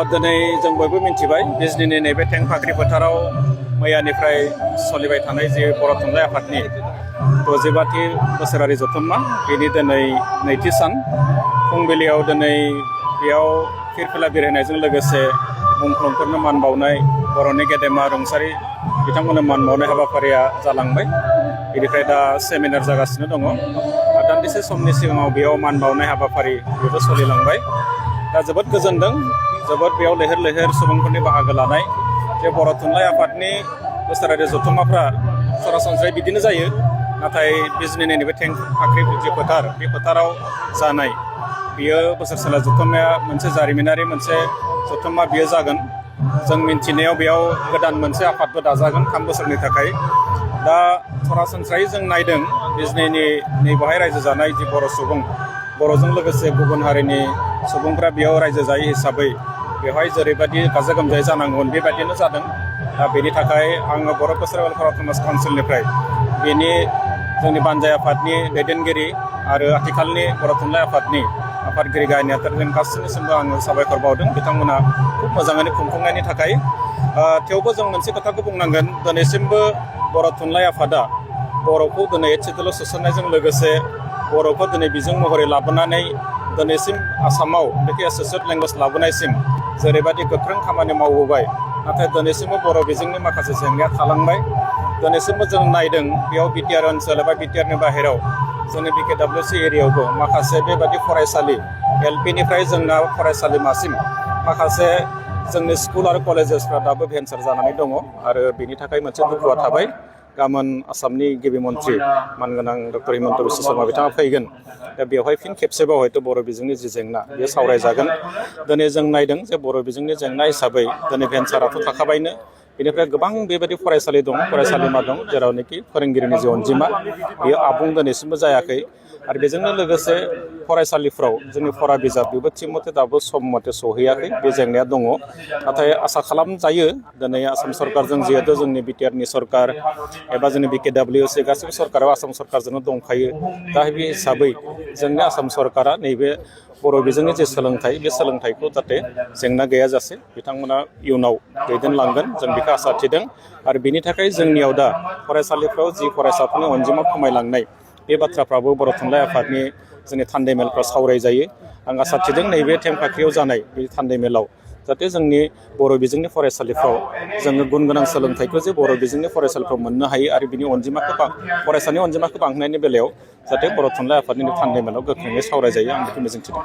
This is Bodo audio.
दिनै जों बयबो मिन्थिबाय बिजनीनि नैबे टेंफाख्रि फोथाराव मैयानिफ्राय सोलिबाय थानाय जे बर' थुनलाइ आफादनि 65थि बोसोरारि जथुम्मा बेनि दिनै नैथि सान फुंबिलियाव दिनै बेयाव फिरफिला बिरहोनायजों लोगोसे मुंख्लंफोरनो मान बावनाय बर'नि गेदेमा रुंसारि बिथांमोननो मान बावनाय हाबाफारिया जालांबाय। बेनिफ्राय दा सेमिनार जागासिनो दङ। दान्दिसे समनि सिगाङाव बेयाव मान बावनाय हाबाफारि बेबो सोलिलांबाय। दा जोबोद गोजोनदों, जोबोद बेयाव लैहोर लैहोर सुबुंफोरनि बाहागो लानाय। जे बर' थुनलाइ आफादनि बोसोरारि जथुम्माफ्रा सरासनस्रायै बिदिनो जायो, नाथाय बिजनीनि नैबे टेंफाख्रि जे फोथार बे फोथाराव जानाय बियो बोसोरसेला जथुम्माया मोनसे जारिमिनारि मोनसे जथुम्मा बियो जागोन। जों मिन्थिनायाव बेयाव गोदान मोनसे आफादबो दाजागोन 3 बोसोरनि थाखाय। दा सरासनस्रायै जों नायदों बिजनीनि नैबेहाय रायजो जानाय जि बर' सुबुं, बर'जों लोगोसे गुबुन हारिनि सुबुंफ्रा बेयाव रायजो जायो हिसाबै बेवहाय जेरैबायदि गाजा गोमजायै जानांगौमोन बेबायदिनो जादों। दा बेनि थाखाय आङो बर' कालचारेल अट'नमास काउन्सिलनिफ्राय बेनि जोंनि बानजाय आफादनि दैदेनगिरि आरो आथिखालनि बर' थुनलाइ आफादनि आफादगिरि गाहाय नेहाथारजों गासैनिसिमबो आङो साबायखर बावदों। बिथांमोना खुब मोजाङैनो खुंफुंनायनि थाखाय। थेवबो जों मोनसे खोथाखौ बुंनांगोन, दिनैसिमबो बर' थुनलाइ आफादा बर'खौ दिनै एसेल' सोसननायजों लोगोसे बर'खौ दिनै बिजों महरै लाबोनानै दिनैसिम आसामाव बेखौ एसोसिएट लेंगुवेज लाबोनायसिम जेरैबायदि गोख्रों खामानि मावबोबाय, नाथाय दिनैसिमबो बर' बिजोंनि माखासे जेंनाया थालांबाय। दिनैसिमबो जों नायदों बेयाव बिटिआर ओनसोल एबा बिटिआरनि बाहेराव जोंनि बिकेडब्लिउसि एरियायावबो माखासे बेबायदि फरायसालि एलपिनिफ्राय जोंना फरायसालिमासिम माखासे जोंनि स्कुल आरो कलेजेसफ्रा दाबो भेन्सार जानानै दङ आरो बेनि थाखाय मोनसे दुखुआ थाबाय। गाबोन आसामनि गिबि मन्थ्रि मानगोनां डक्टर हिमन्त बिश्व शर्मा बिथाङा फैगोन। दा बेवहाय फिन खेबसेबाव हयथ' बर' बिजोंनि जि जेंना बेयो सावरायजागोन। दिनै जों नायदों जे बर' बिजोंनि जेंना हिसाबै दिनै भेन्साराथ' थाखाबायनो, बेनिफ्राय गोबां बेबायदि फरायसालि दं, फरायसालिमा दं, जेरावनोखि फोरोंगिरिनि जे अनजिमा बेयो आबुं दिनैसिमबो जायाखै। आरो बेजोंनो लोगोसे फरायसालिफ्राव जोंनि फरा बिजाब बेबो थिग मथे दाबो सम मथे सहैयाखै, बे जेंनाया दङ। नाथाय आसा खालामजायो दिनै आसाम सरकारजों जिहेतु जोंनि बिटिआरनि सरकार एबा जोंनि बिकेडब्लिउसि गासैबो सरकाराव आसाम सरकारजोंनो दंखायो। दा बे हिसाबै जोंनि आसाम सरकारा नैबे बर' बिजोंनि जे सोलोंथाइ बे सोलोंथाइखौ जाहाथे जेंना गैयाजासे बिथांमोना इयुनाव दैदेनलांगोन जों बेखौ आसा थिदों। आरो बेनि थाखाय जोंनियाव दा फरायसालिफ्राव जि फरायसाफोरनि अनजिमा खमायलांनाय बे बाथ्राफ्राबो बर' थुनलाइ आफादनि जोंनि थान्दै मेलफ्राव सावरायजायो। आं आसा थिदों नैबे टेंफाख्रियाव जानाय बे थान्दै मेलाव जाहाथे जोंनि बर' बिजोंनि फरायसालिफ्राव जोङो गुन गोनां सोलोंथाइखौ जे बर' बिजोंनि फरायसालिफ्राव मोननो हायो आरो बिनि अनजिमाखौ फरायसानि अनजिमाखौ बांहोनायनि बेलायाव जाहाथे बर' थुनलाइ आफादनि थान्दै मेलाव गोख्रोङै सावरायजायो, आं बेखौ मिजिंथिदों।